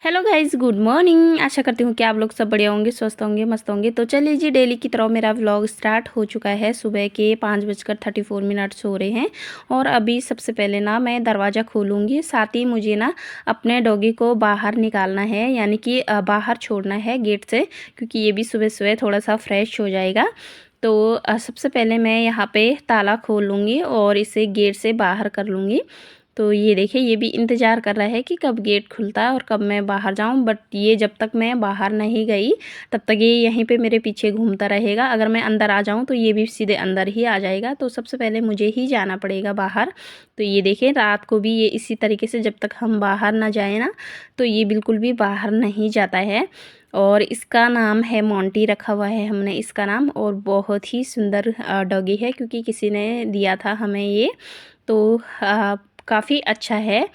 Hello guys, good morning. आशा करती हूँ कि आप लोग सब बढ़िया होंगे, स्वस्थ होंगे, मस्त होंगे। तो चलिए जी, डेली की तरह मेरा व्लॉग स्टार्ट हो चुका है। सुबह के 5:34 हो रहे हैं और अभी सबसे पहले ना मैं दरवाज़ा खोलूँगी। साथ ही मुझे ना अपने डॉगी को बाहर निकालना है, यानी कि बाहर छोड़ना है गेट से, क्योंकि ये भी सुबह सुबह थोड़ा सा फ्रेश हो जाएगा। तो सबसे पहले मैं यहाँ पे ताला खोल लूँगी और इसे गेट से बाहर कर लूँगी। तो ये देखिए, ये भी इंतज़ार कर रहा है कि कब गेट खुलता है और कब मैं बाहर जाऊं। बट ये जब तक मैं बाहर नहीं गई तब तक ये यहीं पे मेरे पीछे घूमता रहेगा। अगर मैं अंदर आ जाऊं तो ये भी सीधे अंदर ही आ जाएगा। तो सबसे पहले मुझे ही जाना पड़ेगा बाहर। तो ये देखिए, रात को भी ये इसी तरीके से, जब तक हम बाहर ना जाए ना, तो ये बिल्कुल भी बाहर नहीं जाता है। और इसका नाम है मोंटी, रखा हुआ है हमने इसका नाम। और बहुत ही सुंदर डॉगी है, क्योंकि किसी ने दिया था हमें ये। तो काफ़ी अच्छा है।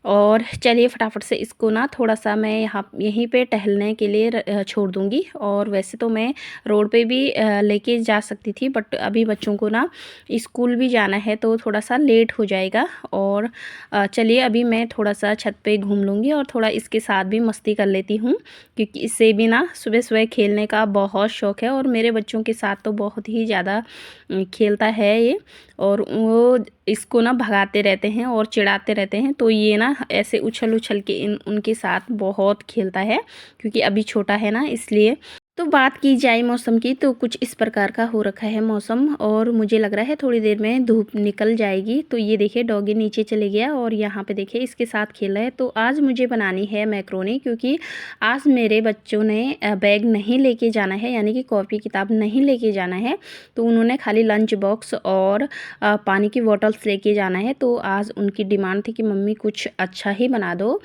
और चलिए फटाफट से इसको ना थोड़ा सा मैं यहीं पे टहलने के लिए छोड़ दूँगी। और वैसे तो मैं रोड पे भी लेके जा सकती थी, बट अभी बच्चों को ना स्कूल भी जाना है तो थोड़ा सा लेट हो जाएगा। और चलिए अभी मैं थोड़ा सा छत पे घूम लूँगी और थोड़ा इसके साथ भी मस्ती कर लेती हूँ, क्योंकि इससे भी ना सुबह सुबह खेलने का बहुत शौक़ है। और मेरे बच्चों के साथ तो बहुत ही ज़्यादा खेलता है ये। और वो इसको ना भगाते रहते हैं और चिढ़ाते रहते हैं। तो ये ना ऐसे उछल उछल के उनके साथ बहुत खेलता है, क्योंकि अभी छोटा है ना, इसलिए। तो बात की जाए मौसम की, तो कुछ इस प्रकार का हो रखा है मौसम। और मुझे लग रहा है थोड़ी देर में धूप निकल जाएगी। तो ये देखिए, डॉगी नीचे चले गया और यहाँ पे देखिए इसके साथ खेल रहा है। तो आज मुझे बनानी है मैक्रोनी, क्योंकि आज मेरे बच्चों ने बैग नहीं लेके जाना है, यानी कि कॉपी किताब नहीं लेके जाना है। तो उन्होंने खाली लंच बॉक्स और पानी की बॉटल्स लेके जाना है। तो आज उनकी डिमांड थी कि मम्मी कुछ अच्छा ही बना दो।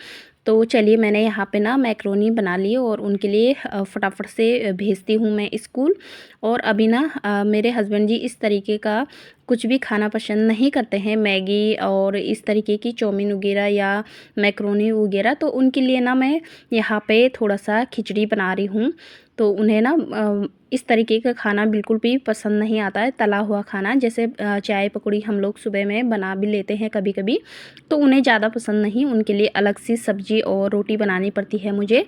तो चलिए, मैंने यहाँ पे ना मैक्रोनी बना ली और उनके लिए फटाफट से भेजती हूँ मैं स्कूल। और अभी ना मेरे हस्बैंड जी इस तरीके का कुछ भी खाना पसंद नहीं करते हैं, मैगी और इस तरीके की चाउमीन वगैरह या मैक्रोनी वगैरह। तो उनके लिए ना मैं यहाँ पे थोड़ा सा खिचड़ी बना रही हूँ। तो उन्हें ना इस तरीके का खाना बिल्कुल भी पसंद नहीं आता है, तला हुआ खाना। जैसे चाय पकौड़ी हम लोग सुबह में बना भी लेते हैं कभी कभी, तो उन्हें ज़्यादा पसंद नहीं। उनके लिए अलग सी सब्जी और रोटी बनानी पड़ती है मुझे।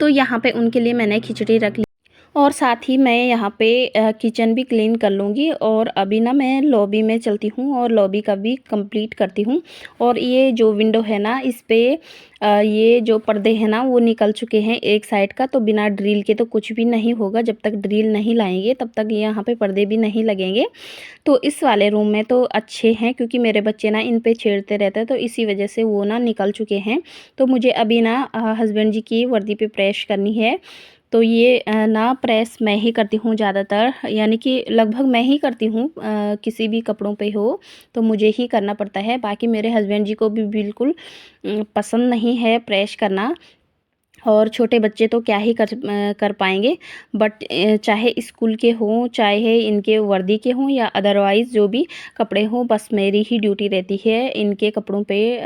तो यहाँ पे उनके लिए मैंने खिचड़ी रख ली। और साथ ही मैं यहाँ पे किचन भी क्लीन कर लूँगी। और अभी ना मैं लॉबी में चलती हूँ और लॉबी का भी कंप्लीट करती हूँ। और ये जो विंडो है ना, इस पे ये जो पर्दे हैं ना वो निकल चुके हैं एक साइड का। तो बिना ड्रिल के तो कुछ भी नहीं होगा, जब तक ड्रिल नहीं लाएंगे तब तक यहाँ पे पर्दे भी नहीं लगेंगे। तो इस वाले रूम में तो अच्छे हैं, क्योंकि मेरे बच्चे ना इन पे छेड़ते रहते हैं, तो इसी वजह से वो ना निकल चुके हैं। तो मुझे अभी ना हस्बैंड जी की वर्दी पे प्रेस करनी है। तो ये ना प्रेस मैं ही करती हूँ ज़्यादातर, यानी कि लगभग मैं ही करती हूँ। किसी भी कपड़ों पे हो तो मुझे ही करना पड़ता है। बाकी मेरे हस्बैंड जी को भी बिल्कुल पसंद नहीं है प्रेस करना। और छोटे बच्चे तो क्या ही कर पाएंगे। बट चाहे स्कूल के हों, चाहे इनके वर्दी के हों, या अदरवाइज़ जो भी कपड़े हों, बस मेरी ही ड्यूटी रहती है इनके कपड़ों पे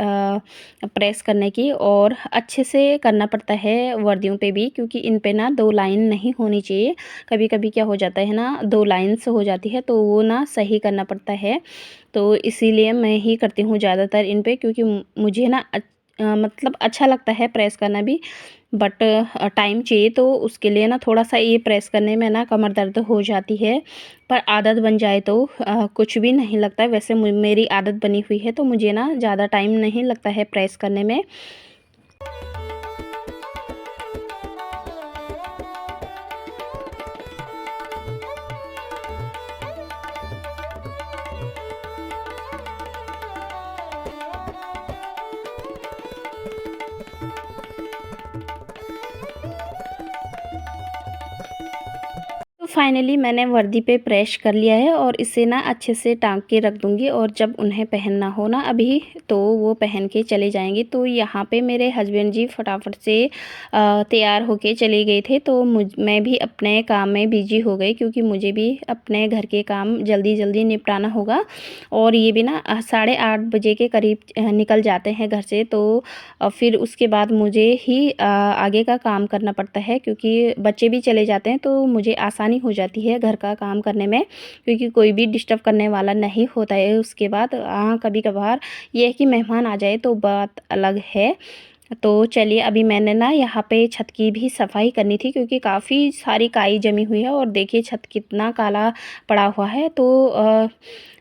प्रेस करने की। और अच्छे से करना पड़ता है वर्दियों पे भी, क्योंकि इन पे ना 2 लाइन नहीं होनी चाहिए। कभी कभी क्या हो जाता है ना, 2 लाइन्स हो जाती है, तो वो ना सही करना पड़ता है। तो इसीलिए मैं ही करती हूँ ज़्यादातर इन पे, क्योंकि मुझे ना मतलब अच्छा लगता है प्रेस करना भी। बट टाइम चाहिए, तो उसके लिए ना थोड़ा सा ये प्रेस करने में ना कमर दर्द हो जाती है। पर आदत बन जाए तो कुछ भी नहीं लगता है। वैसे मेरी आदत बनी हुई है, तो मुझे ना ज़्यादा टाइम नहीं लगता है प्रेस करने में। तो फाइनली मैंने वर्दी पे प्रेस कर लिया है और इसे ना अच्छे से टांग के रख दूँगी। और जब उन्हें पहनना हो ना अभी, तो वो पहन के चले जाएंगे। तो यहाँ पे मेरे हस्बैंड जी फटाफट से तैयार होके चले गए थे। तो मैं भी अपने काम में बिजी हो गई, क्योंकि मुझे भी अपने घर के काम जल्दी जल्दी निपटाना होगा। और ये भी ना 8:30 बजे के करीब निकल जाते हैं घर से। तो फिर उसके बाद मुझे ही आगे का काम करना पड़ता है, क्योंकि बच्चे भी चले जाते हैं तो मुझे आसानी हो जाती है घर का काम करने में, क्योंकि कोई भी डिस्टर्ब करने वाला नहीं होता है। उसके बाद हाँ, कभी कभार ये है कि मेहमान आ जाए तो बात अलग है। तो चलिए अभी मैंने ना यहाँ पे छत की भी सफाई करनी थी क्योंकि काफ़ी सारी काई जमी हुई है और देखिए छत कितना काला पड़ा हुआ है। तो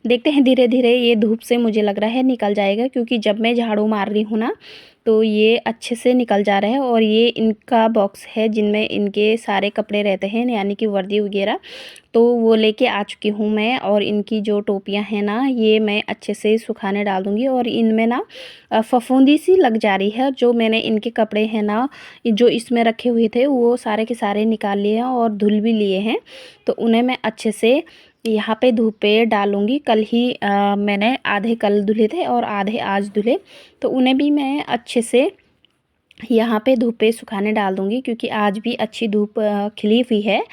देखते हैं धीरे धीरे ये धूप से मुझे लग रहा है निकल जाएगा, क्योंकि जब मैं झाड़ू मार रही हूँ ना तो ये अच्छे से निकल जा रहा है। और ये इनका बॉक्स है जिनमें इनके सारे कपड़े रहते हैं, यानी कि वर्दी वगैरह, तो वो लेके आ चुकी हूँ मैं। और इनकी जो टोपियाँ हैं ना ये मैं अच्छे से सुखाने डाल दूँगी। और इनमें ना फफूंदी सी लग जा रही है। जो मैंने इनके कपड़े हैं ना जो इसमें रखे हुए थे वो सारे के सारे निकाल लिए हैं और धुल भी लिए हैं। तो उन्हें मैं अच्छे से यहाँ पे धूप पे डालूँगी। कल ही मैंने आधे कल धुले थे और आधे आज धुले, तो उन्हें भी मैं अच्छे से यहाँ पे धूप पे सुखाने डाल दूँगी, क्योंकि आज भी अच्छी धूप खिली हुई है।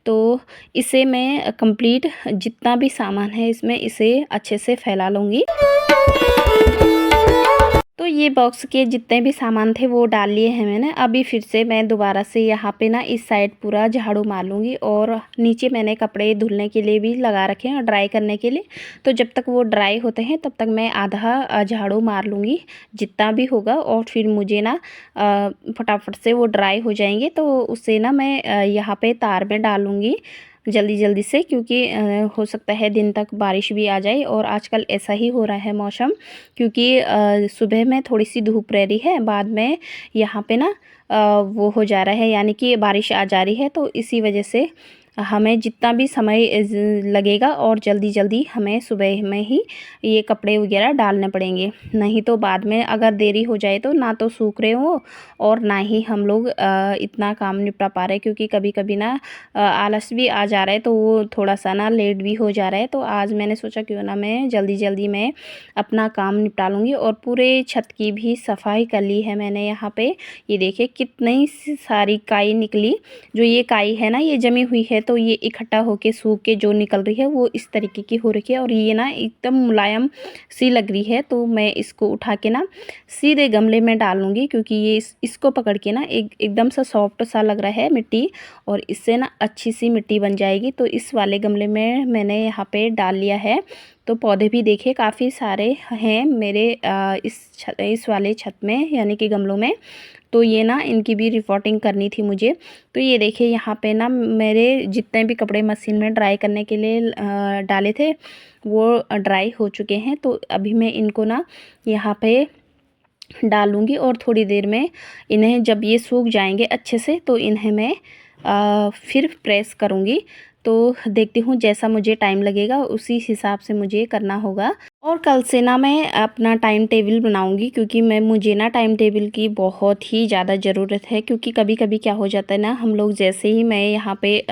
तो इसे मैं कंप्लीट जितना भी सामान है इसमें इसे अच्छे से फैला लूँगी। तो ये बॉक्स के जितने भी सामान थे वो डाल लिए हैं मैंने। अभी फिर से मैं दोबारा से यहाँ पे ना इस साइड पूरा झाड़ू मार लूँगी। और नीचे मैंने कपड़े धुलने के लिए भी लगा रखे हैं, ड्राई करने के लिए। तो जब तक वो ड्राई होते हैं तब तक मैं आधा झाड़ू मार लूँगी जितना भी होगा। और फिर मुझे ना फटाफट से वो ड्राई हो जाएंगे तो उसे ना मैं यहाँ पे तार में डालूँगी जल्दी जल्दी से, क्योंकि हो सकता है दिन तक बारिश भी आ जाए। और आजकल ऐसा ही हो रहा है मौसम, क्योंकि सुबह में थोड़ी सी धूप रह रही है, बाद में यहाँ पे ना वो हो जा रहा है, यानी कि बारिश आ जा रही है। तो इसी वजह से हमें जितना भी समय लगेगा और जल्दी जल्दी हमें सुबह में ही ये कपड़े वगैरह डालने पड़ेंगे, नहीं तो बाद में अगर देरी हो जाए तो ना तो सूख रहे हो और ना ही हम लोग इतना काम निपटा पा रहे, क्योंकि कभी कभी ना आलस भी आ जा रहा है तो वो थोड़ा सा ना लेट भी हो जा रहा है। तो आज मैंने सोचा क्यों ना मैं जल्दी जल्दी मैं अपना काम निपटा लूँगी। और पूरे छत की भी सफाई कर ली है मैंने। यहाँ पे ये देखिए कितनी सारी काई निकली। जो ये काई है ना ये जमी हुई है, तो ये इकट्ठा होके सूख के जो निकल रही है वो इस तरीके की हो रही है। और ये ना एकदम मुलायम सी लग रही है। तो मैं इसको उठा के ना सीधे गमले में डालूंगी, क्योंकि ये इसको पकड़ के ना एकदम सा सॉफ्ट सा लग रहा है मिट्टी, और इससे ना अच्छी सी मिट्टी बन जाएगी। तो इस वाले गमले में मैंने यहाँ पे डाल लिया है। तो पौधे भी देखिए काफ़ी सारे हैं मेरे इस वाले छत में, यानी कि गमलों में। तो ये ना इनकी भी रिपोर्टिंग करनी थी मुझे। तो ये देखिए यहाँ पे ना मेरे जितने भी कपड़े मशीन में ड्राई करने के लिए डाले थे वो ड्राई हो चुके हैं। तो अभी मैं इनको ना यहाँ पे डालूँगी और थोड़ी देर में इन्हें जब ये सूख जाएंगे अच्छे से तो इन्हें मैं फिर प्रेस करूँगी। तो देखती हूँ जैसा मुझे टाइम लगेगा उसी हिसाब से मुझे करना होगा। और कल से ना मैं अपना टाइम टेबल बनाऊंगी, क्योंकि मुझे ना टाइम टेबल की बहुत ही ज़्यादा ज़रूरत है। क्योंकि कभी कभी क्या हो जाता है ना, हम लोग जैसे ही मैं यहाँ पे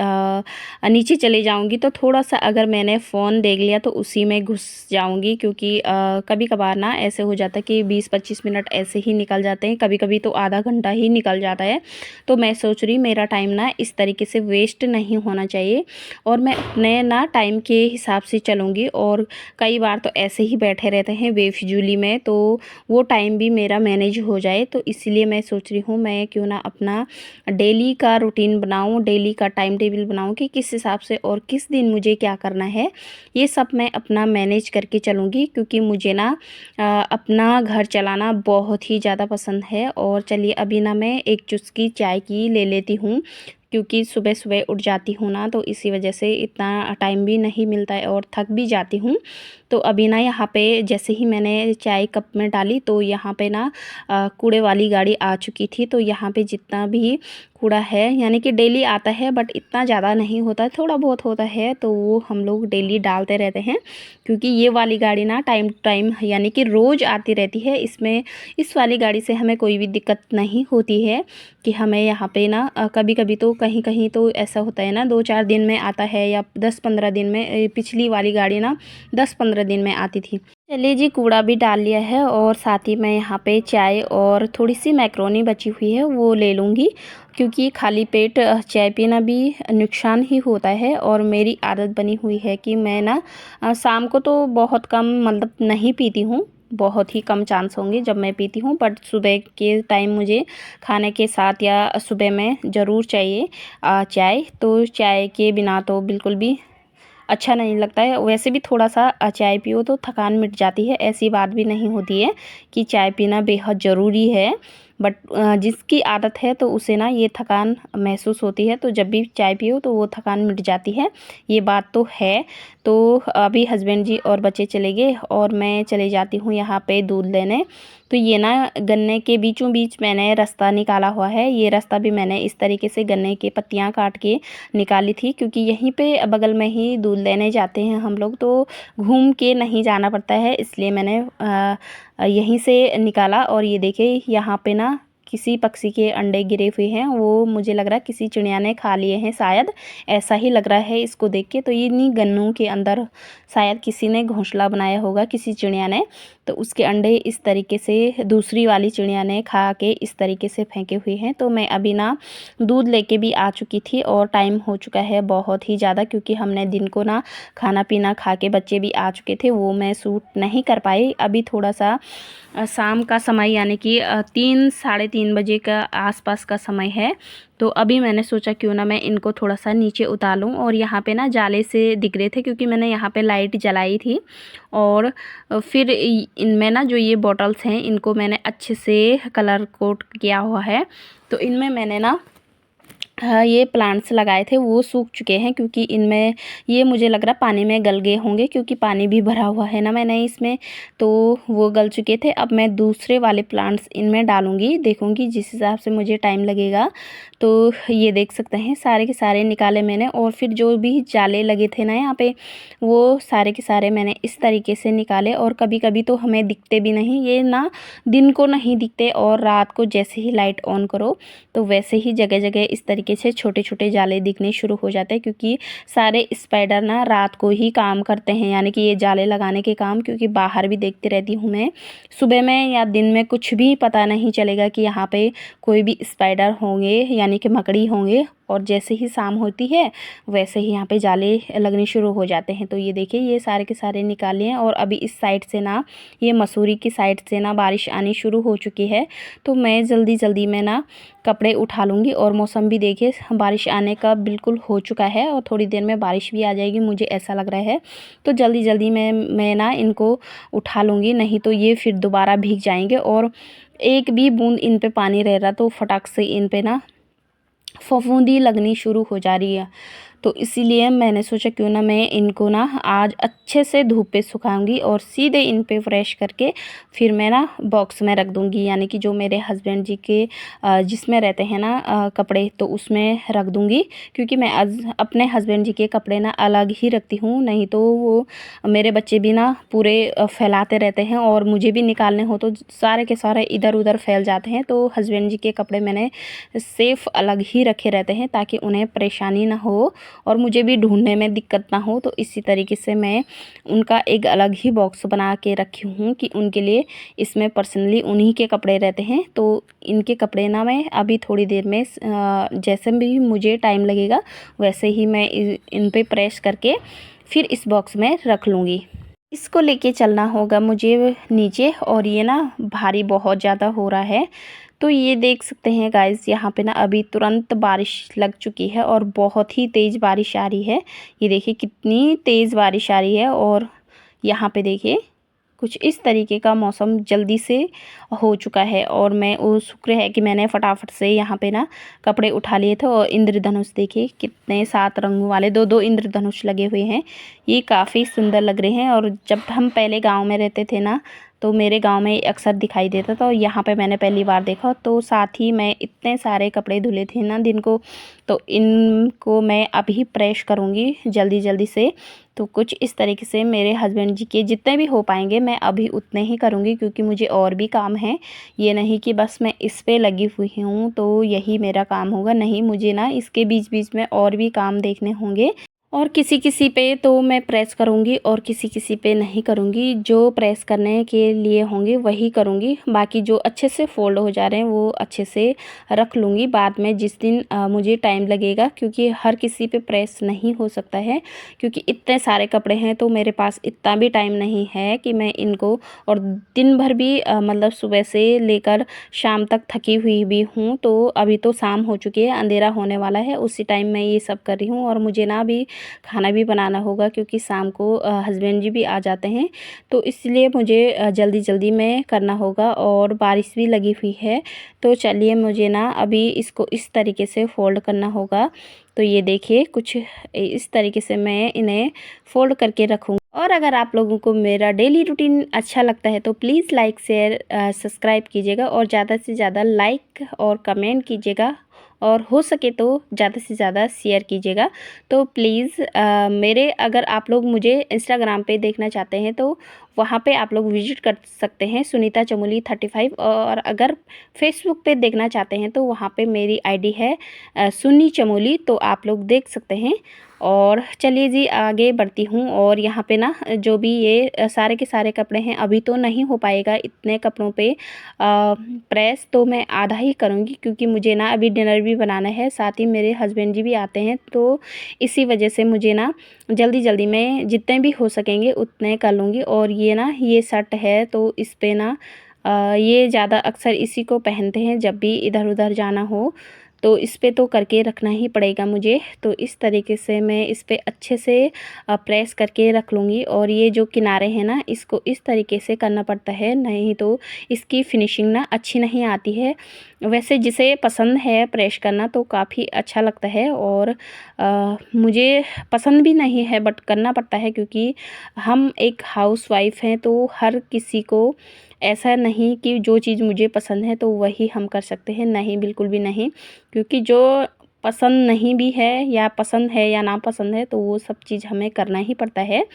नीचे चले जाऊंगी तो थोड़ा सा अगर मैंने फ़ोन देख लिया तो उसी में घुस जाऊंगी। क्योंकि कभी कभार ना ऐसे हो जाता है कि 20-25 मिनट ऐसे ही निकल जाते हैं, कभी कभी तो आधा घंटा ही निकल जाता है। तो मैं सोच रही मेरा टाइम ना इस तरीके से वेस्ट नहीं होना चाहिए, और मैं अपने ना टाइम के हिसाब से चलूँगी। और कई बार तो ऐसे ही बैठे रहते हैं बेफिजूली में, तो वो टाइम भी मेरा मैनेज हो जाए। तो इसलिए मैं सोच रही हूँ मैं क्यों ना अपना डेली का रूटीन बनाऊँ, डेली का टाइम टेबल बनाऊँ कि किस हिसाब से और किस दिन मुझे क्या करना है, ये सब मैं अपना मैनेज करके चलूँगी। क्योंकि मुझे ना अपना घर चलाना बहुत ही ज़्यादा पसंद है। और चलिए अभी ना मैं एक चुस्की चाय की ले लेती हूँ, क्योंकि सुबह सुबह उठ जाती हूँ ना तो इसी वजह से इतना टाइम भी नहीं मिलता है और थक भी जाती हूँ। तो अभी ना यहाँ पे जैसे ही मैंने चाय कप में डाली तो यहाँ पे ना कूड़े वाली गाड़ी आ चुकी थी। तो यहाँ पे जितना भी कूड़ा है, यानी कि डेली आता है बट इतना ज़्यादा नहीं होता है, थोड़ा बहुत होता है, तो वो हम लोग डेली डालते रहते हैं। क्योंकि ये वाली गाड़ी ना टाइम टू टाइम यानी कि रोज़ आती रहती है। इसमें इस वाली गाड़ी से हमें कोई भी दिक्कत नहीं होती है कि हमें यहाँ पे ना कभी कभी तो कहीं कहीं तो ऐसा होता है ना 2-4 दिन में आता है या 10-15 दिन में। पिछली वाली गाड़ी ना 10-15 दिन में आती थी। चलिए जी कूड़ा भी डाल लिया है और साथ ही मैं यहाँ पे चाय और थोड़ी सी मैक्रोनी बची हुई है वो ले लूँगी, क्योंकि खाली पेट चाय पीना भी नुकसान ही होता है। और मेरी आदत बनी हुई है कि मैं ना शाम को तो बहुत कम मतलब नहीं पीती हूँ, बहुत ही कम चांस होंगे जब मैं पीती हूँ। बट सुबह के टाइम मुझे खाने के साथ या सुबह में ज़रूर चाहिए चाय। तो चाय के बिना तो बिल्कुल भी अच्छा नहीं लगता है। वैसे भी थोड़ा सा चाय पियो तो थकान मिट जाती है, ऐसी बात भी नहीं होती है कि चाय पीना बेहद ज़रूरी है। बट जिसकी आदत है तो उसे ना ये थकान महसूस होती है, तो जब भी चाय पियो तो वो थकान मिट जाती है, ये बात तो है। तो अभी हस्बैंड जी और बच्चे चले गए और मैं चले जाती हूँ यहाँ पे दूध लेने। तो ये ना गन्ने के बीचों बीच मैंने रास्ता निकाला हुआ है, ये रास्ता भी मैंने इस तरीके से गन्ने की पत्तियाँ काट के निकाली थी, क्योंकि यहीं पे बगल में ही दूध लेने जाते हैं हम लोग, तो घूम के नहीं जाना पड़ता है, इसलिए मैंने यहीं से निकाला। और ये देखिए यहाँ पे ना किसी पक्षी के अंडे गिरे हुए हैं, वो मुझे लग रहा है किसी चिड़िया ने खा लिए हैं शायद, ऐसा ही लग रहा है इसको देख के। तो ये इन्हीं गन्नों के अंदर शायद किसी ने घोंसला बनाया होगा, किसी चिड़िया ने, तो उसके अंडे इस तरीके से दूसरी वाली चिड़िया ने खा के इस तरीके से फेंके हुए हैं। तो मैं अभी ना दूध लेके भी आ चुकी थी और टाइम हो चुका है बहुत ही ज़्यादा, क्योंकि हमने दिन को ना खाना पीना खा के बच्चे भी आ चुके थे, वो मैं शूट नहीं कर पाई। अभी थोड़ा सा शाम का समय यानी कि 3 साढ़े 3 बजे का आसपास का समय है, तो अभी मैंने सोचा क्यों ना मैं इनको थोड़ा सा नीचे उतार लूँ। और यहाँ पे ना जाले से दिख रहे थे, क्योंकि मैंने यहाँ पे लाइट जलाई थी। और फिर इनमें ना जो ये बॉटल्स हैं इनको मैंने अच्छे से कलर कोट किया हुआ है। तो इनमें मैंने ना ये प्लांट्स लगाए थे, वो सूख चुके हैं, क्योंकि इनमें ये मुझे लग रहा पानी में गल गए होंगे, क्योंकि पानी भी भरा हुआ है ना मैंने इसमें, तो वो गल चुके थे। अब मैं दूसरे वाले प्लांट्स इनमें डालूँगी, देखूँगी जिस हिसाब से मुझे टाइम लगेगा। तो ये देख सकते हैं सारे के सारे निकाले मैंने, और फिर जो भी जाले लगे थे ना यहाँ पे, वो सारे के सारे मैंने इस तरीके से निकाले। और कभी कभी तो हमें दिखते भी नहीं, ये ना दिन को नहीं दिखते, और रात को जैसे ही लाइट ऑन करो तो वैसे ही जगह जगह इस तरीके से छोटे छोटे जाले दिखने शुरू हो जाते हैं, क्योंकि सारे स्पाइडर ना रात को ही काम करते हैं, यानी कि ये जाले लगाने के काम। क्योंकि बाहर भी देखती रहती हूँ मैं, सुबह में या दिन में कुछ भी पता नहीं चलेगा कि यहाँ पे कोई भी स्पाइडर होंगे यानी कि मकड़ी होंगे, और जैसे ही शाम होती है वैसे ही यहाँ पे जाले लगने शुरू हो जाते हैं। तो ये देखिए ये सारे के सारे निकाले हैं। और अभी इस साइड से ना, ये मसूरी की साइड से ना बारिश आनी शुरू हो चुकी है, तो मैं जल्दी जल्दी में ना कपड़े उठा लूँगी। और मौसम भी देखिए बारिश आने का बिल्कुल हो चुका है, और थोड़ी देर में बारिश भी आ जाएगी, मुझे ऐसा लग रहा है। तो जल्दी जल्दी मैं ना इनको उठा लूँगी, नहीं तो ये फिर दोबारा भीग जाएंगे। और एक भी बूंद इन पे पानी रह रहा तो फटाक से इन पे ना फफूंदी लगनी शुरू हो जा रही है। तो इसीलिए मैंने सोचा क्यों ना मैं इनको ना आज अच्छे से धूप पे सुखाऊंगी, और सीधे इन पे फ्रेश करके फिर मैं ना बॉक्स में रख दूंगी, यानी कि जो मेरे हस्बैंड जी के जिसमें रहते हैं ना कपड़े, तो उसमें रख दूंगी। क्योंकि मैं आज अपने हस्बैंड जी के कपड़े ना अलग ही रखती हूँ, नहीं तो वो मेरे बच्चे भी ना पूरे फैलाते रहते हैं, और मुझे भी निकालने हो तो सारे के सारे इधर उधर फैल जाते हैं। तो हस्बैंड जी के कपड़े मैंने सेफ अलग ही रखे रहते हैं, ताकि उन्हें परेशानी ना हो और मुझे भी ढूंढने में दिक्कत ना हो। तो इसी तरीके से मैं उनका एक अलग ही बॉक्स बना के रखी हूँ कि उनके लिए इसमें पर्सनली उन्हीं के कपड़े रहते हैं। तो इनके कपड़े ना मैं अभी थोड़ी देर में जैसे भी मुझे टाइम लगेगा वैसे ही मैं इन पे प्रेस करके फिर इस बॉक्स में रख लूँगी। इसको लेके चलना होगा मुझे नीचे, और ये ना भारी बहुत ज़्यादा हो रहा है। तो ये देख सकते हैं गाइस, यहाँ पे ना अभी तुरंत बारिश लग चुकी है और बहुत ही तेज़ बारिश आ रही है। ये देखिए कितनी तेज़ बारिश आ रही है, और यहाँ पे देखिए कुछ इस तरीके का मौसम जल्दी से हो चुका है। और मैं वो शुक्र है कि मैंने फटाफट से यहाँ पे ना कपड़े उठा लिए थे। और इंद्रधनुष देखिए कितने 7 रंगों वाले 2-2 इंद्रधनुष लगे हुए हैं, ये काफ़ी सुंदर लग रहे हैं। और जब हम पहले गांव में रहते थे ना, तो मेरे गांव में अक्सर दिखाई देता था, और यहाँ पे मैंने पहली बार देखा। तो साथ ही मैं इतने सारे कपड़े धुले थे ना दिन को, तो इनको मैं अभी प्रेस करूँगी जल्दी जल्दी से। तो कुछ इस तरीके से मेरे हस्बैंड जी के जितने भी हो पाएंगे मैं अभी उतने ही करूँगी, क्योंकि मुझे और भी काम है। ये नहीं कि बस मैं इस पे लगी हुई हूँ तो यही मेरा काम होगा, नहीं, मुझे ना इसके बीच बीच में और भी काम देखने होंगे। और किसी किसी पे तो मैं प्रेस करूँगी और किसी किसी पे नहीं करूँगी, जो प्रेस करने के लिए होंगे वही करूँगी। बाकी जो अच्छे से फोल्ड हो जा रहे हैं वो अच्छे से रख लूँगी बाद में, जिस दिन मुझे टाइम लगेगा। क्योंकि हर किसी पे प्रेस नहीं हो सकता है, क्योंकि इतने सारे कपड़े हैं, तो मेरे पास इतना भी टाइम नहीं है कि मैं इनको, और दिन भर भी मतलब सुबह से लेकर शाम तक थकी हुई भी हूँ। तो अभी तो शाम हो चुकी है, अंधेरा होने वाला है, उसी टाइम मैं ये सब कर रही हूँ। और मुझे ना भी खाना भी बनाना होगा क्योंकि शाम को हस्बैंड जी भी आ जाते हैं, तो इसलिए मुझे जल्दी जल्दी में करना होगा और बारिश भी लगी हुई है। तो चलिए मुझे ना अभी इसको इस तरीके से फ़ोल्ड करना होगा। तो ये देखिए कुछ इस तरीके से मैं इन्हें फ़ोल्ड करके रखूँगी। और अगर आप लोगों को मेरा डेली रूटीन अच्छा लगता है तो प्लीज़ लाइक शेयर सब्सक्राइब कीजिएगा और ज़्यादा से ज़्यादा लाइक और कमेंट कीजिएगा और हो सके तो ज़्यादा से ज़्यादा शेयर कीजिएगा। तो प्लीज़ मेरे अगर आप लोग मुझे इंस्टाग्राम पे देखना चाहते हैं तो वहाँ पे आप लोग विजिट कर सकते हैं सुनीता चमोली 35। और अगर फेसबुक पे देखना चाहते हैं तो वहाँ पे मेरी आईडी है सुन्नी चमोली, तो आप लोग देख सकते हैं। और चलिए जी आगे बढ़ती हूँ। और यहाँ पे ना जो भी ये सारे के सारे कपड़े हैं, अभी तो नहीं हो पाएगा इतने कपड़ों पे प्रेस, तो मैं आधा ही करूँगी क्योंकि मुझे ना अभी डिनर भी बनाना है, साथ ही मेरे हस्बैंड जी भी आते हैं। तो इसी वजह से मुझे ना जल्दी जल्दी में जितने भी हो सकेंगे उतने कर लूँगी। और ये ना ये शर्ट है तो इस पे ना ये ज़्यादा अक्सर इसी को पहनते हैं जब भी इधर उधर जाना हो, तो इस पे तो करके रखना ही पड़ेगा मुझे। तो इस तरीके से मैं इस पे अच्छे से प्रेस करके रख लूँगी। और ये जो किनारे हैं ना इसको इस तरीके से करना पड़ता है, नहीं तो इसकी फिनिशिंग ना अच्छी नहीं आती है। वैसे जिसे पसंद है प्रेस करना तो काफ़ी अच्छा लगता है और मुझे पसंद भी नहीं है बट करना पड़ता है क्योंकि हम एक हाउसवाइफ हैं। तो हर किसी को ऐसा नहीं कि जो चीज़ मुझे पसंद है तो वही हम कर सकते हैं, नहीं बिल्कुल भी नहीं। क्योंकि जो पसंद नहीं भी है या पसंद है या नापसंद है तो वो सब चीज़ हमें करना ही पड़ता है।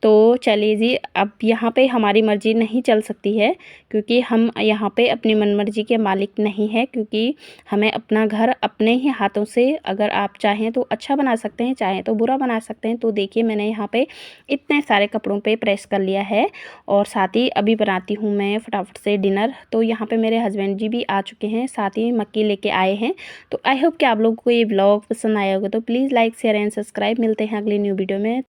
तो चलिए जी अब यहाँ पे हमारी मर्ज़ी नहीं चल सकती है क्योंकि हम यहाँ पे अपनी मनमर्जी के मालिक नहीं हैं। क्योंकि हमें अपना घर अपने ही हाथों से अगर आप चाहें तो अच्छा बना सकते हैं, चाहें तो बुरा बना सकते हैं। तो देखिए मैंने यहाँ पे इतने सारे कपड़ों पे प्रेस कर लिया है और साथ ही अभी बनाती हूँ मैं फटाफट से डिनर। तो यहाँ पे मेरे हस्बैंड जी भी आ चुके हैं, साथ ही मक्की लेके आए हैं। तो आई होप कि आप लोगों को ये ब्लॉग पसंद आया होगा। तो please like share and subscribe. मिलते हैं अगली न्यू वीडियो में।